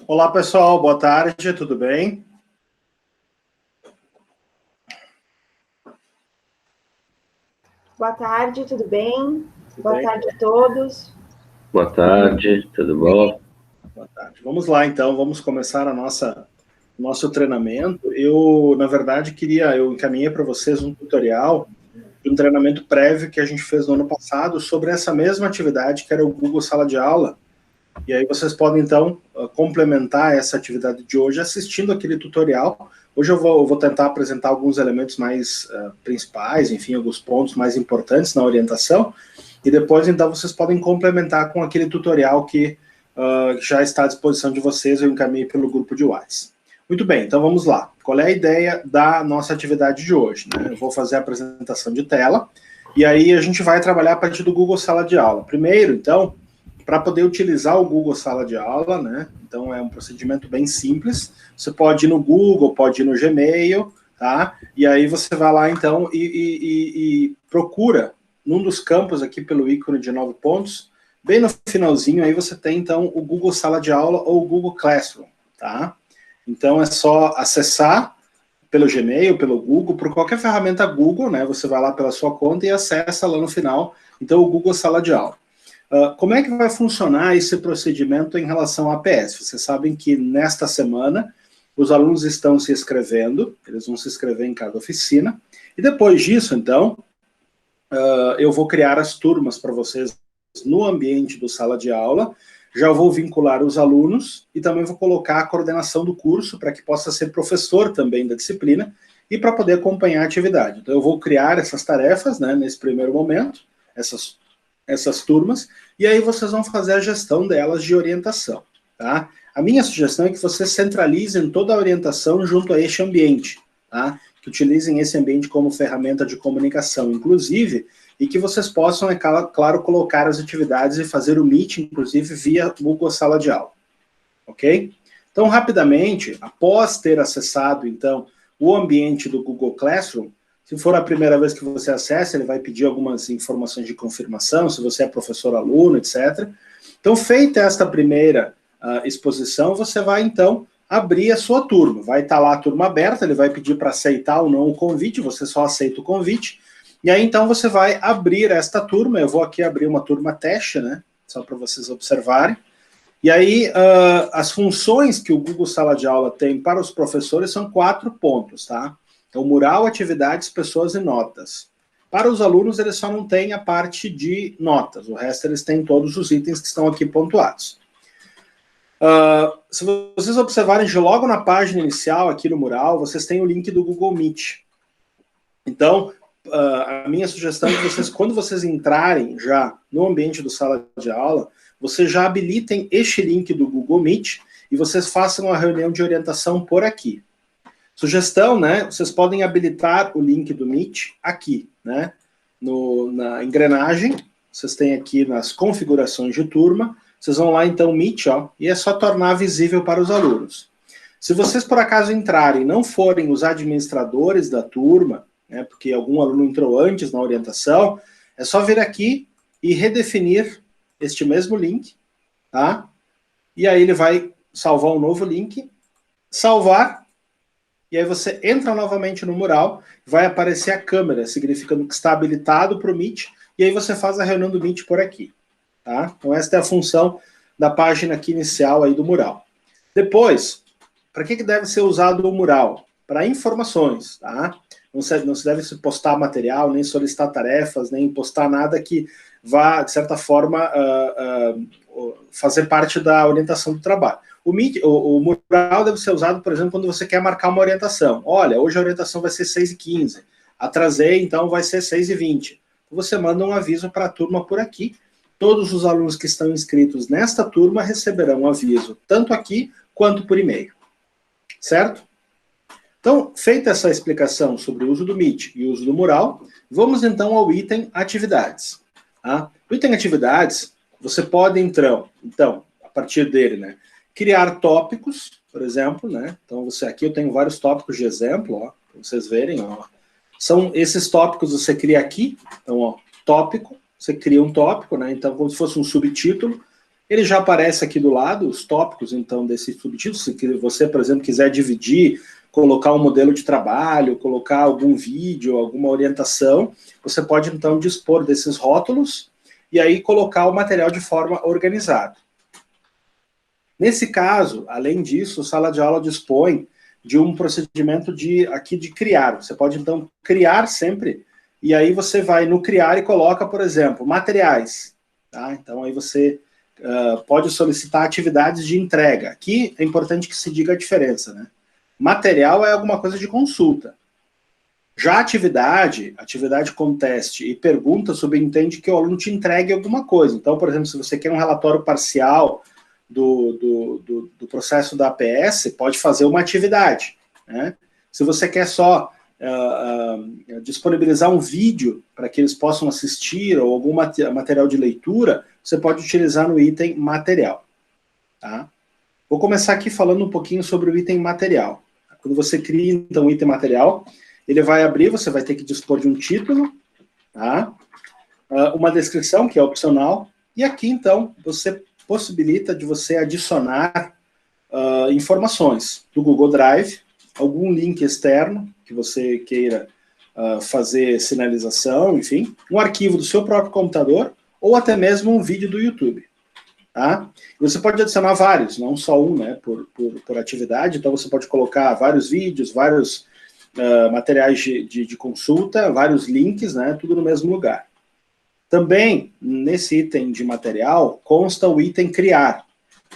Olá, pessoal, boa tarde, tudo bem? Boa tarde, tudo bem? Boa tarde a todos. Boa tarde, tudo bom? Boa tarde. Vamos lá, então, vamos começar nosso treinamento. Eu, na verdade, eu encaminhei para vocês um tutorial de um treinamento prévio que a gente fez no ano passado sobre essa mesma atividade, que era o Google Sala de Aula. E aí vocês podem, então, complementar essa atividade de hoje assistindo aquele tutorial. Hoje eu vou tentar apresentar alguns elementos mais principais, enfim, alguns pontos mais importantes na orientação, e depois, então, vocês podem complementar com aquele tutorial que já está à disposição de vocês, eu encaminhei pelo grupo de WhatsApp. Muito bem, então vamos lá. Qual é a ideia da nossa atividade de hoje, né? Eu vou fazer a apresentação de tela, e aí a gente vai trabalhar a partir do Google Sala de Aula. Primeiro, então, para poder utilizar o Google Sala de Aula, né? Então é um procedimento bem simples. Você pode ir no Google, pode ir no Gmail, tá? E aí você vai lá então e procura num dos campos aqui pelo ícone de 9 pontos, bem no finalzinho aí você tem então o Google Sala de Aula ou o Google Classroom, tá? Então é só acessar pelo Gmail, pelo Google, por qualquer ferramenta Google, né? Você vai lá pela sua conta e acessa lá no final, então o Google Sala de Aula. Como é que vai funcionar esse procedimento em relação à APS? Vocês sabem que nesta semana os alunos estão se inscrevendo, eles vão se inscrever em cada oficina, e depois disso, então, eu vou criar as turmas para vocês no ambiente do sala de aula, já vou vincular os alunos e também vou colocar a coordenação do curso para que possa ser professor também da disciplina e para poder acompanhar a atividade. Então eu vou criar essas tarefas, né, nesse primeiro momento, essas turmas, e aí vocês vão fazer a gestão delas de orientação, tá? A minha sugestão é que vocês centralizem toda a orientação junto a este ambiente, tá? Que utilizem esse ambiente como ferramenta de comunicação, inclusive, e que vocês possam, é claro, colocar as atividades e fazer o Meet, inclusive, via Google Sala de Aula, ok? Então, rapidamente, após ter acessado, então, o ambiente do Google Classroom, se for a primeira vez que você acessa, ele vai pedir algumas informações de confirmação, se você é professor-aluno, etc. Então, feita esta primeira exposição, você vai, então, abrir a sua turma. Vai estar lá a turma aberta, ele vai pedir para aceitar ou não o convite, você só aceita o convite, e aí, então, você vai abrir esta turma. Eu vou aqui abrir uma turma teste, né, só para vocês observarem. E aí, as funções que o Google Sala de Aula tem para os professores são 4 pontos, tá? Então, mural, atividades, pessoas e notas. Para os alunos, eles só não têm a parte de notas, o resto eles têm todos os itens que estão aqui pontuados. Se vocês observarem, logo na página inicial, aqui no mural, vocês têm o link do Google Meet. Então, a minha sugestão é que vocês, quando vocês entrarem já no ambiente do sala de aula, vocês já habilitem este link do Google Meet e vocês façam a reunião de orientação por aqui. Sugestão, né? Vocês podem habilitar o link do Meet aqui, né? Na engrenagem, vocês têm aqui nas configurações de turma, vocês vão lá então Meet, ó, e é só tornar visível para os alunos. Se vocês por acaso entrarem e não forem os administradores da turma, né, porque algum aluno entrou antes na orientação, é só vir aqui e redefinir este mesmo link, tá? E aí ele vai salvar um novo link, salvar, e aí você entra novamente no mural, vai aparecer a câmera, significando que está habilitado para o Meet, e aí você faz a reunião do Meet por aqui, tá? Então esta é a função da página aqui inicial aí do mural. Depois, para que deve ser usado o mural? Para informações, tá? Não se deve se postar material, nem solicitar tarefas, nem postar nada que vá, de certa forma, fazer parte da orientação do trabalho. O mural deve ser usado, por exemplo, quando você quer marcar uma orientação. Olha, hoje a orientação vai ser 6h15. Atrasei, então vai ser 6h20. Você manda um aviso para a turma por aqui. Todos os alunos que estão inscritos nesta turma receberão um aviso, tanto aqui quanto por e-mail. Certo? Então, feita essa explicação sobre o uso do Meet e o uso do mural, vamos então ao item atividades. Tá? O item atividades, você pode então, a partir dele, né, criar tópicos, por exemplo, né? Então, aqui eu tenho vários tópicos de exemplo, ó, para vocês verem, ó. São esses tópicos você cria aqui, então, ó, tópico, você cria um tópico, né? Então, como se fosse um subtítulo, Ele já aparece aqui do lado, os tópicos, então, desse subtítulo. Se você, por exemplo, quiser dividir, colocar um modelo de trabalho, colocar algum vídeo, alguma orientação, você pode, então, dispor desses rótulos e aí colocar o material de forma organizada. Nesse caso, além disso, a sala de aula dispõe de um procedimento de criar. Você pode, então, criar sempre, e aí você vai no criar e coloca, por exemplo, materiais. Tá? Então, aí você pode solicitar atividades de entrega. Aqui é importante que se diga a diferença, né? Material é alguma coisa de consulta. Já atividade com teste e pergunta subentende que o aluno te entregue alguma coisa. Então, por exemplo, se você quer um relatório parcial do processo da APS, pode fazer uma atividade, né? Se você quer só disponibilizar um vídeo para que eles possam assistir ou algum material de leitura, você pode utilizar no item material. Tá? Vou começar aqui falando um pouquinho sobre o item material. Quando você cria, então, o item material, ele vai abrir, você vai ter que dispor de um título, tá? Uma descrição, que é opcional, e aqui, então, você possibilita de você adicionar informações do Google Drive, algum link externo que você queira fazer sinalização, enfim, um arquivo do seu próprio computador, ou até mesmo um vídeo do YouTube. Tá? Você pode adicionar vários, não só um, né, por atividade, então você pode colocar vários vídeos, vários materiais de consulta, vários links, né, tudo no mesmo lugar. Também, nesse item de material, consta o item criar.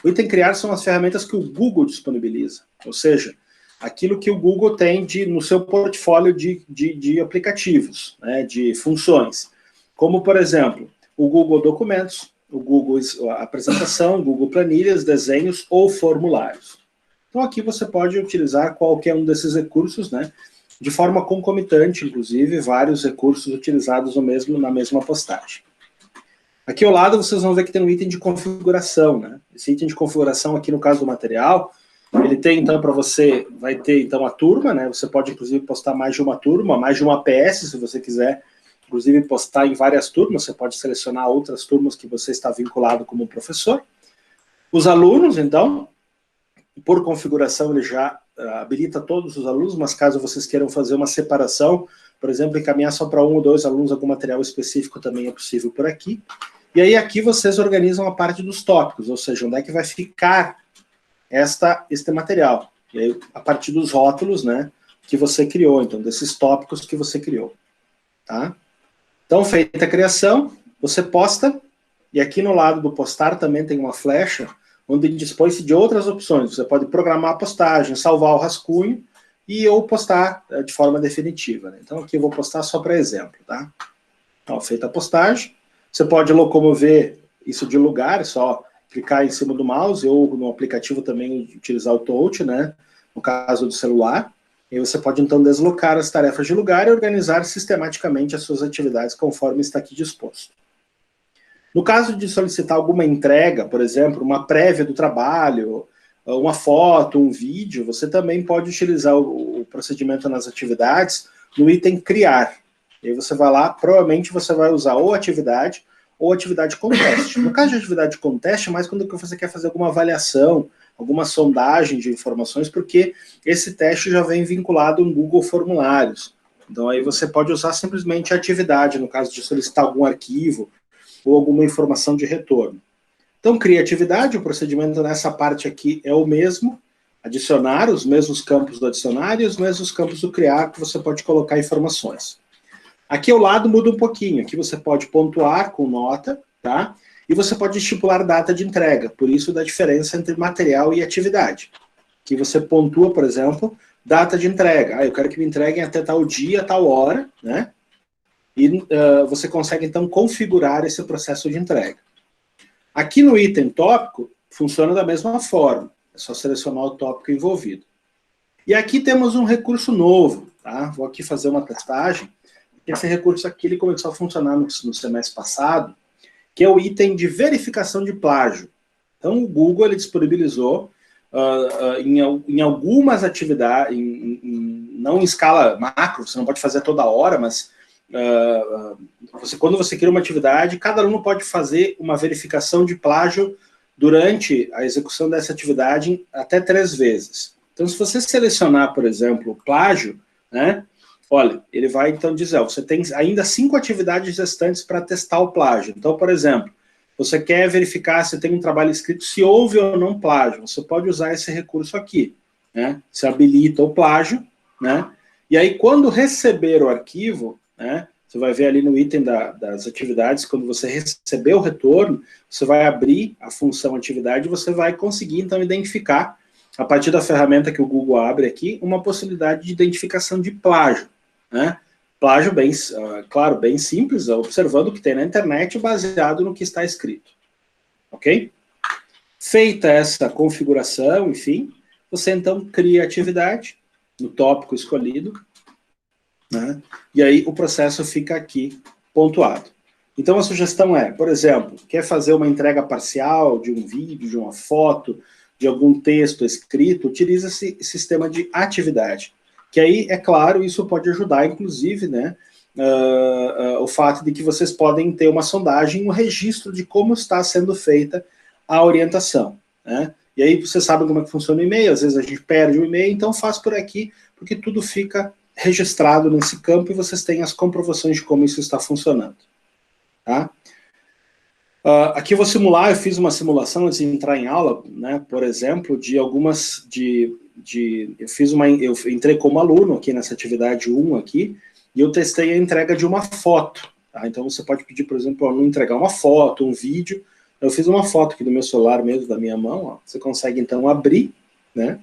O item criar são as ferramentas que o Google disponibiliza, ou seja, aquilo que o Google tem no seu portfólio de aplicativos, né, de funções, como, por exemplo, o Google Documentos, o Google Apresentação, Google Planilhas, Desenhos ou Formulários. Então aqui você pode utilizar qualquer um desses recursos, né, de forma concomitante, inclusive, vários recursos utilizados na mesma postagem. Aqui ao lado vocês vão ver que tem um item de configuração, né? Esse item de configuração aqui no caso do material, ele tem então para você, vai ter então a turma, né? Você pode inclusive postar mais de uma turma, mais de uma APS, se você quiser, inclusive postar em várias turmas, você pode selecionar outras turmas que você está vinculado como professor. Os alunos, então, por configuração ele já habilita todos os alunos, mas caso vocês queiram fazer uma separação, por exemplo, encaminhar só para um ou dois alunos algum material específico também é possível por aqui. E aí aqui vocês organizam a parte dos tópicos, ou seja, onde é que vai ficar este material. E aí, a partir dos rótulos, né, que você criou, então, desses tópicos que você criou. Tá? Então, feita a criação, você posta, e aqui no lado do postar também tem uma flecha, onde dispõe-se de outras opções. Você pode programar a postagem, salvar o rascunho, ou postar de forma definitiva. Né? Então, aqui eu vou postar só para exemplo. Tá? Então, feita a postagem, você pode locomover isso de lugar, só clicar em cima do mouse, ou no aplicativo também utilizar o touch, né? No caso do celular. E você pode, então, deslocar as tarefas de lugar e organizar sistematicamente as suas atividades conforme está aqui disposto. No caso de solicitar alguma entrega, por exemplo, uma prévia do trabalho, uma foto, um vídeo, você também pode utilizar o procedimento nas atividades no item criar. E aí você vai lá, provavelmente você vai usar ou atividade com teste. No caso de atividade com teste, é mais quando você quer fazer alguma avaliação, alguma sondagem de informações, porque esse teste já vem vinculado no Google Formulários. Então aí você pode usar simplesmente a atividade, no caso de solicitar algum arquivo ou alguma informação de retorno. Então, criatividade, o procedimento nessa parte aqui é o mesmo, adicionar os mesmos campos do adicionar e os mesmos campos do criar, que você pode colocar informações. Aqui ao lado muda um pouquinho, aqui você pode pontuar com nota, tá? E você pode estipular data de entrega, por isso da diferença entre material e atividade. Aqui você pontua, por exemplo, data de entrega. Eu quero que me entreguem até tal dia, tal hora, né? E você consegue, então, configurar esse processo de entrega. Aqui no item tópico, funciona da mesma forma. É só selecionar o tópico envolvido. E aqui temos um recurso novo, tá? Vou aqui fazer uma testagem. Esse recurso aqui ele começou a funcionar no semestre passado, que é o item de verificação de plágio. Então, o Google ele disponibilizou em algumas atividades, não em escala macro, você não pode fazer toda hora, mas quando você cria uma atividade, cada aluno pode fazer uma verificação de plágio durante a execução dessa atividade até 3 vezes. Então, se você selecionar, por exemplo, o plágio, né, olha, ele vai então dizer, ó, você tem ainda 5 atividades restantes para testar o plágio. Então, por exemplo, você quer verificar se tem um trabalho escrito, se houve ou não plágio, você pode usar esse recurso aqui, né? Você habilita o plágio, né? E aí, quando receber o arquivo, né, você vai ver ali no item das atividades, quando você receber o retorno, você vai abrir a função atividade e você vai conseguir, então, identificar, a partir da ferramenta que o Google abre aqui, uma possibilidade de identificação de plágio, né? Plágio bem, claro, bem simples, observando o que tem na internet, baseado no que está escrito. Ok? Feita essa configuração, enfim, você então cria a atividade no tópico escolhido, né? E aí o processo fica aqui pontuado. Então a sugestão é, por exemplo, quer fazer uma entrega parcial de um vídeo, de uma foto, de algum texto escrito, utiliza esse sistema de atividade. Que aí, é claro, isso pode ajudar, inclusive, né, o fato de que vocês podem ter uma sondagem, um registro de como está sendo feita a orientação, né? E aí você sabe como é que funciona o e-mail, às vezes a gente perde o e-mail, então faz por aqui, porque tudo fica registrado nesse campo e vocês têm as comprovações de como isso está funcionando. Tá? Aqui eu vou simular, eu fiz uma simulação antes de entrar em aula, né, por exemplo, de algumas, eu entrei como aluno aqui nessa atividade 1 aqui, e eu testei a entrega de uma foto. Tá? Então você pode pedir, por exemplo, ao aluno entregar uma foto, um vídeo. Eu fiz uma foto aqui do meu celular mesmo, da minha mão, ó. Você consegue então abrir, né,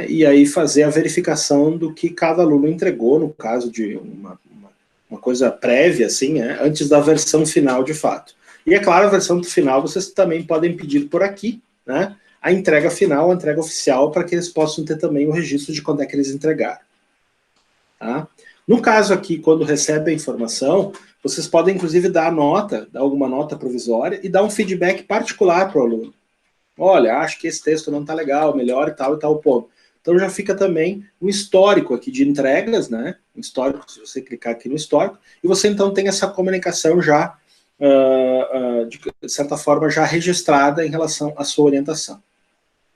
e aí fazer a verificação do que cada aluno entregou, no caso de uma coisa prévia, assim, antes da versão final de fato. E é claro, a versão final vocês também podem pedir por aqui, né, a entrega final, a entrega oficial, para que eles possam ter também o registro de quando é que eles entregaram. Tá? No caso aqui, quando recebe a informação, vocês podem inclusive dar alguma nota provisória e dar um feedback particular para o aluno. Olha, acho que esse texto não está legal, melhor e tal ponto. Então já fica também um histórico aqui de entregas, né? Um histórico, se você clicar aqui no histórico, e você então tem essa comunicação já, de certa forma, já registrada em relação à sua orientação.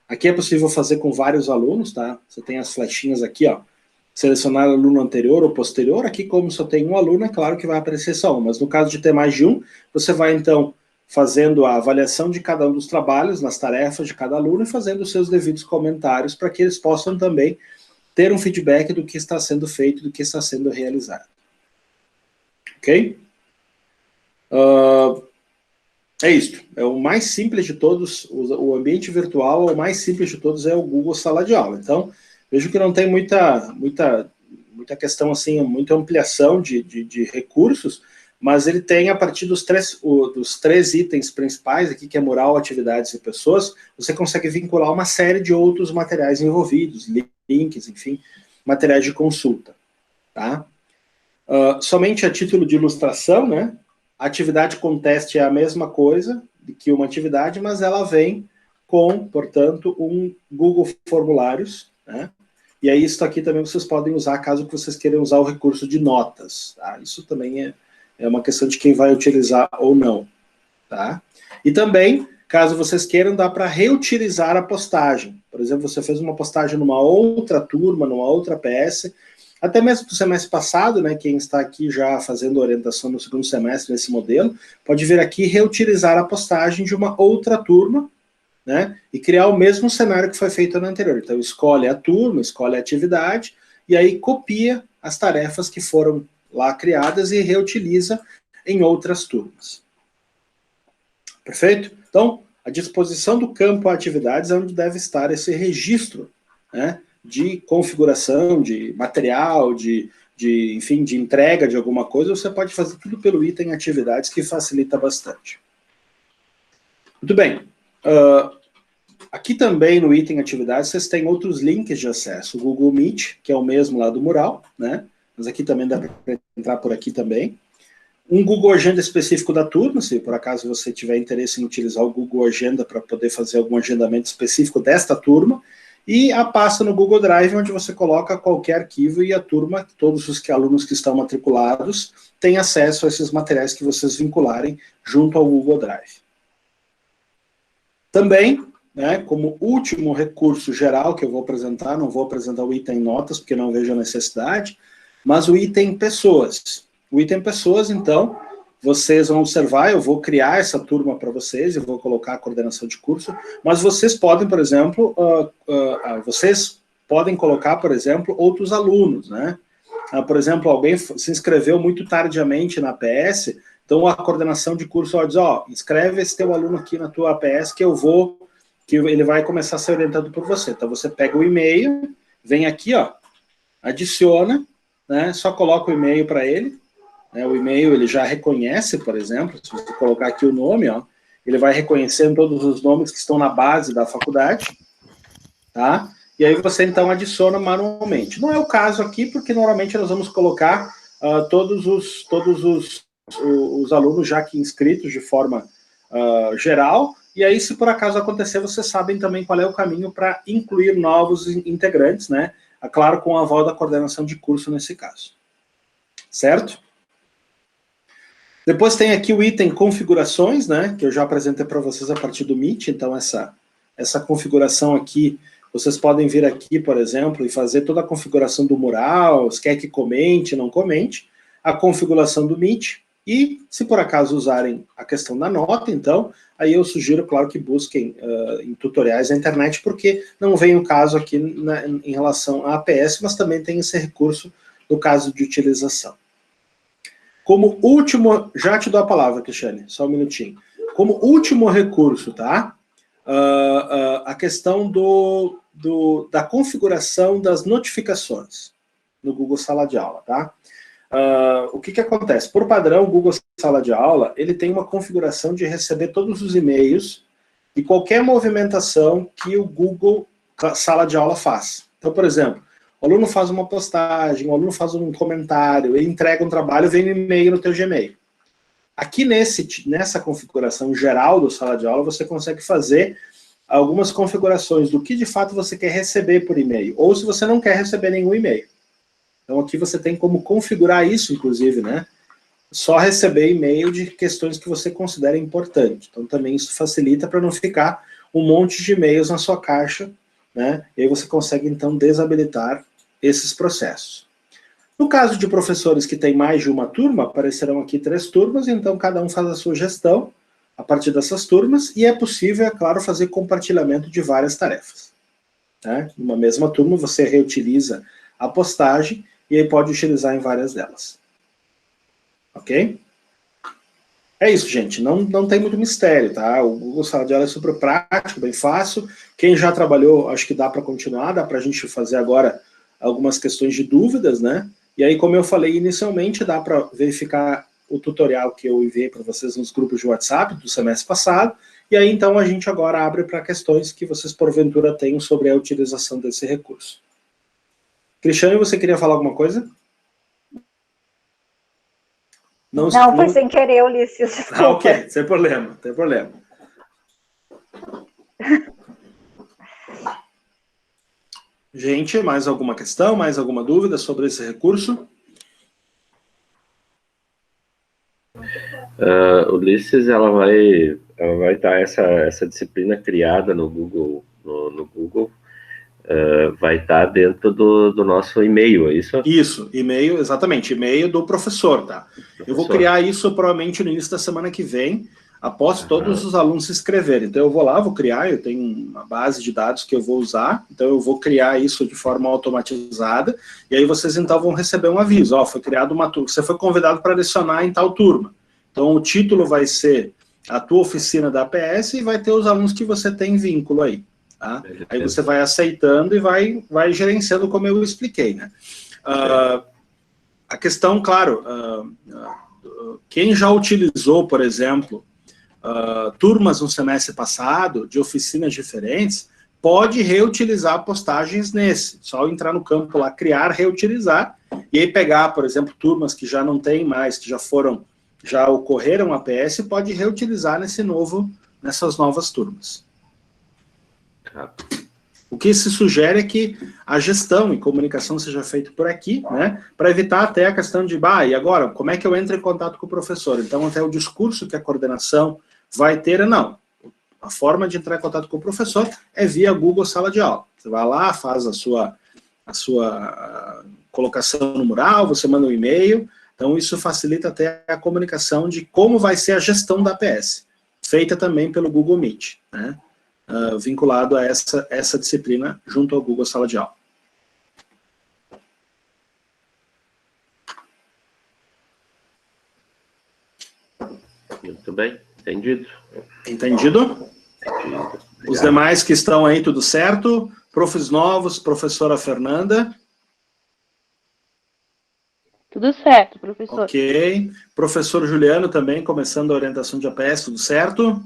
Aqui é possível fazer com vários alunos, tá? Você tem as flechinhas aqui, ó. Selecionar aluno anterior ou posterior. Aqui, como só tem um aluno, é claro que vai aparecer só um. Mas no caso de ter mais de um, você vai então fazendo a avaliação de cada um dos trabalhos, nas tarefas de cada aluno, e fazendo os seus devidos comentários para que eles possam também ter um feedback do que está sendo feito, do que está sendo realizado. Ok? É isso. É o mais simples de todos, o ambiente virtual, o mais simples de todos é o Google Sala de Aula. Então, vejo que não tem muita questão, assim, muita ampliação de recursos, mas ele tem, a partir dos três itens principais aqui, que é mural, atividades e pessoas, você consegue vincular uma série de outros materiais envolvidos, links, enfim, materiais de consulta. Tá? Somente a título de ilustração, né? A atividade com teste é a mesma coisa que uma atividade, mas ela vem com, portanto, um Google Formulários, né? E aí isso aqui também vocês podem usar, caso vocês queiram usar o recurso de notas. Tá? Isso também é uma questão de quem vai utilizar ou não. Tá? E também, caso vocês queiram, dá para reutilizar a postagem. Por exemplo, você fez uma postagem numa outra turma, numa outra PS, até mesmo do semestre passado, né, quem está aqui já fazendo orientação no segundo semestre nesse modelo, pode vir aqui e reutilizar a postagem de uma outra turma, né, e criar o mesmo cenário que foi feito no anterior. Então, escolhe a turma, escolhe a atividade, e aí copia as tarefas que foram lá criadas e reutiliza em outras turmas. Perfeito? Então, a disposição do campo atividades é onde deve estar esse registro, né, de configuração, de material, enfim, de entrega de alguma coisa. Você pode fazer tudo pelo item atividades, que facilita bastante. Muito bem. Aqui também no item atividades, vocês têm outros links de acesso. O Google Meet, que é o mesmo lá do mural, né? Mas aqui também dá para entrar por aqui também. Um Google Agenda específico da turma, se por acaso você tiver interesse em utilizar o Google Agenda para poder fazer algum agendamento específico desta turma. E a pasta no Google Drive, onde você coloca qualquer arquivo e a turma, todos os alunos que estão matriculados, têm acesso a esses materiais que vocês vincularem junto ao Google Drive. Também, né, como último recurso geral que eu vou apresentar, não vou apresentar o item notas, porque não vejo a necessidade, mas o item pessoas. O item pessoas, então, vocês vão observar, eu vou criar essa turma para vocês, eu vou colocar a coordenação de curso, mas vocês podem, por exemplo, vocês podem colocar, por exemplo, outros alunos, né? Por exemplo, alguém se inscreveu muito tardiamente na APS, então a coordenação de curso vai dizer, ó, inscreve esse teu aluno aqui na tua APS que ele vai começar a ser orientado por você. Então você pega o e-mail, vem aqui, ó, adiciona, né, só coloca o e-mail para ele, né, o e-mail ele já reconhece, por exemplo, se você colocar aqui o nome, ó, ele vai reconhecendo todos os nomes que estão na base da faculdade, tá? E aí você, então, adiciona manualmente. Não é o caso aqui, porque normalmente nós vamos colocar todos os alunos já aqui inscritos de forma geral, e aí, se por acaso acontecer, vocês sabem também qual é o caminho para incluir novos integrantes, né? Claro, com o aval da coordenação de curso nesse caso. Certo? Depois tem aqui o item configurações, né? Que eu já apresentei para vocês a partir do Meet, então essa configuração aqui, vocês podem vir aqui, por exemplo, e fazer toda a configuração do mural, se quer que comente, não comente, a configuração do Meet, e se por acaso usarem a questão da nota, então, aí eu sugiro, claro, que busquem em tutoriais na internet, porque não vem o caso aqui em relação à APS, mas também tem esse recurso no caso de utilização. Como último, já te dou a palavra, Cristiane, só um minutinho. Como último recurso, tá? A questão da configuração das notificações no Google Sala de Aula, tá? O que acontece? Por padrão, o Google Sala de Aula, ele tem uma configuração de receber todos os e-mails e qualquer movimentação que o Google Sala de Aula faz. Então, por exemplo, o aluno faz uma postagem, o aluno faz um comentário, ele entrega um trabalho, vem um e-mail no teu Gmail. Aqui nessa configuração geral do Sala de Aula, você consegue fazer algumas configurações do que de fato você quer receber por e-mail, ou se você não quer receber nenhum e-mail. Então aqui você tem como configurar isso, inclusive, né? Só receber e-mail de questões que você considera importante. Então também isso facilita para não ficar um monte de e-mails na sua caixa, né? E aí você consegue então desabilitar esses processos. No caso de professores que têm mais de uma turma, aparecerão aqui 3 turmas, então cada um faz a sua gestão a partir dessas turmas, e é possível, é claro, fazer compartilhamento de várias tarefas. Né? Numa mesma turma, você reutiliza a postagem, e aí pode utilizar em várias delas. Ok? É isso, gente. Não tem muito mistério, tá? O Google Sala de Aula é super prático, bem fácil. Quem já trabalhou, acho que dá para continuar, dá para a gente fazer agora algumas questões de dúvidas, né? E aí, como eu falei inicialmente, dá para verificar o tutorial que eu enviei para vocês nos grupos de WhatsApp do semestre passado, e aí, então, a gente agora abre para questões que vocês, porventura, tenham sobre a utilização desse recurso. Cristiane, você queria falar alguma coisa? Não, foi sem querer, Ulisses, desculpa. Ok, sem problema, sem problema. Gente, mais alguma questão, mais alguma dúvida sobre esse recurso? Ulisses, ela vai estar essa disciplina criada no Google, no Google, vai estar dentro do nosso e-mail, é isso? Isso, e-mail, exatamente, e-mail do professor, tá? Eu vou criar isso provavelmente no início da semana que vem, após todos os alunos se inscreverem. Então eu vou lá, vou criar, eu tenho uma base de dados que eu vou usar, então eu vou criar isso de forma automatizada, e aí vocês então vão receber um aviso, ó, foi criado uma turma, você foi convidado para lecionar em tal turma. Então o título vai ser a tua oficina da APS e vai ter os alunos que você tem vínculo aí. Tá? Aí você vai aceitando e vai gerenciando como eu expliquei, né? A questão, claro, quem já utilizou, por exemplo, turmas no semestre passado, de oficinas diferentes, pode reutilizar postagens nesse, só entrar no campo lá, criar, reutilizar, e aí pegar, por exemplo, turmas que já não tem mais, que já ocorreram APS, pode reutilizar nessas novas turmas. O que se sugere é que a gestão e comunicação seja feita por aqui, né, para evitar até a questão de, e agora, como é que eu entro em contato com o professor? Então, até o discurso que a coordenação vai ter, não. A forma de entrar em contato com o professor é via Google Sala de Aula. Você vai lá, faz a sua colocação no mural, você manda um e-mail, então isso facilita até a comunicação de como vai ser a gestão da APS, feita também pelo Google Meet, né? Vinculado a essa disciplina junto ao Google Sala de Aula. Muito bem, entendido. Entendido? Os demais que estão aí, tudo certo? Profs novos, professora Fernanda. Tudo certo, professor. Ok. Professor Juliano também, começando a orientação de APS, tudo certo?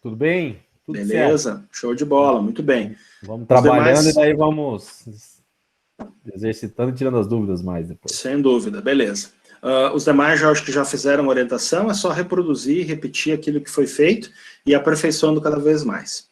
Tudo bem? Tudo Beleza, certo. Show de bola, muito bem. Vamos trabalhando demais... e daí vamos exercitando e tirando as dúvidas mais depois. Sem dúvida, beleza. Os demais já acho que já fizeram orientação, é só reproduzir, repetir aquilo que foi feito e aperfeiçoando cada vez mais.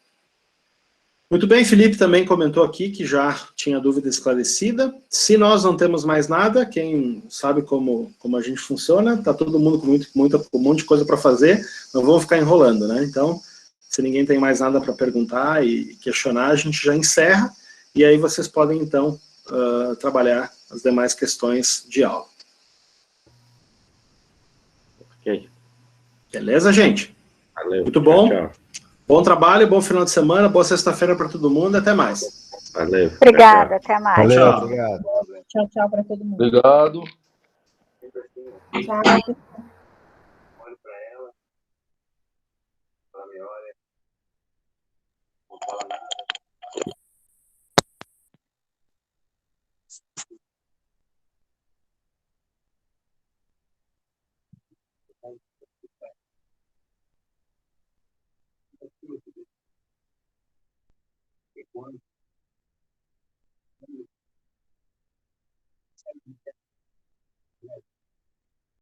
Muito bem, Felipe também comentou aqui que já tinha dúvida esclarecida. Se nós não temos mais nada, quem sabe como a gente funciona, está todo mundo com um monte de coisa para fazer, não vamos ficar enrolando, né? Então, se ninguém tem mais nada para perguntar e questionar, a gente já encerra, e aí vocês podem, então, trabalhar as demais questões de aula. Ok. Beleza, gente? Valeu. Muito bom. Tchau, tchau. Bom trabalho, bom final de semana, boa sexta-feira para todo mundo, até mais. Valeu. Obrigada, até mais. Valeu, Tchau. obrigado. Tchau, tchau para todo mundo. Obrigado. Tchau.